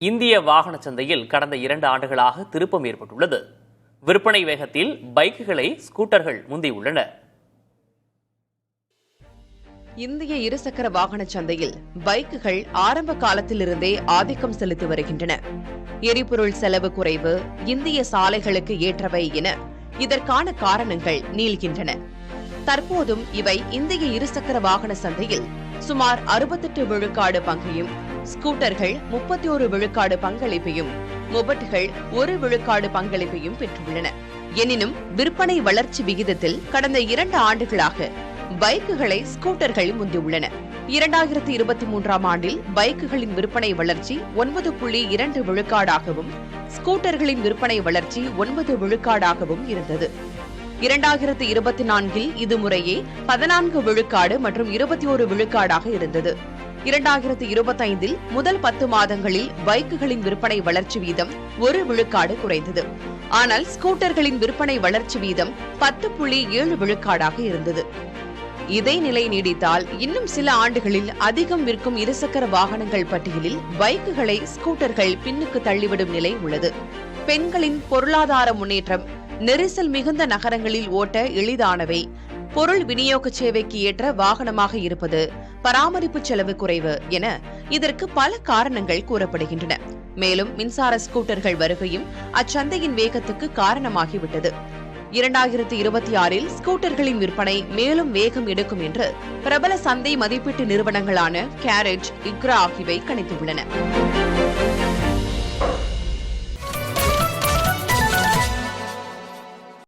இந்திய வாகன சந்தையில் கடந்த 2 ஆண்டுகளாக திருப்பம் ஏற்பட்டுள்ளது. விற்பனை வேகத்தில் பைக்குகளை ஸ்கூட்டர்கள் முந்தியுள்ளன. இந்திய இருசக்கர வாகன சந்தையில் பைக்குகள் ஆரம்ப காலத்திலிருந்தே ஆதிக்கம் செலுத்தி வருகின்றன. எரிபொருள் செலவு குறைவு, இந்திய சாலைகளுக்கு ஏற்றவை என இதற்கான காரணங்கள் நீள்கின்றன. தற்போதும் இவை இந்திய இருசக்கர வாகன சந்தையில் சுமார் 68 விழுக்காடு பங்கையும், ஸ்கூட்டர்கள் 31 விழுக்காடு பங்களிப்பையும், மொபட்டுகள் 1 விழுக்காடு பங்களிப்பையும் பெற்றுள்ளன. எனினும் விற்பனை வளர்ச்சி விகிதத்தில் கடந்த 2 ஆண்டுகளாக பைக்குகளை ஸ்கூட்டர்கள் முந்தியுள்ளன. 2023ஆம் ஆண்டில் பைக்குகளின் விற்பனை வளர்ச்சி 9.2 விழுக்காடாகவும், ஸ்கூட்டர்களின் விற்பனை வளர்ச்சி 9 விழுக்காடாகவும் இருந்தது. 2024இல் இது முறையே 14 விழுக்காடு மற்றும் 21 விழுக்காடாக இருந்தது. 2025இல் முதல் 10 மாதங்களில் பைக்குகளின் விற்பனை வளர்ச்சி வீதம் 1 விழுக்காடு குறைந்தது. ஆனால் ஸ்கூட்டர்களின் விற்பனை வளர்ச்சி வீதம் 10.7 விழுக்காடாக இருந்தது. இதே நிலை நீடித்தால் இன்னும் சில ஆண்டுகளில் அதிகம் விற்கும் இருசக்கர வாகனங்கள் பட்டியலில் பைக்குகளை ஸ்கூட்டர்கள் பின்னுக்கு தள்ளிவிடும் நிலை உள்ளது. பெண்களின் பொருளாதார முன்னேற்றம், நெரிசல் மிகுந்த நகரங்களில் ஓட்ட எளிதானவை, பொருள் விநியோக சேவைக்கு ஏற்ற வாகனமாக இருப்பது, பராமரிப்பு செலவு குறைவு என இதற்கு பல காரணங்கள் கூறப்படுகின்றன. மேலும் மின்சார ஸ்கூட்டர்கள் வருகையும் அச்சந்தையின் வேகத்துக்கு காரணமாகிவிட்டது. 2026இல் ஸ்கூட்டர்களின் விற்பனை மேலும் வேகம் எடுக்கும் என்று பிரபல சந்தை மதிப்பீட்டு நிறுவனங்களான கேரேஜ், இக்ரா ஆகியவை கணித்துள்ளன.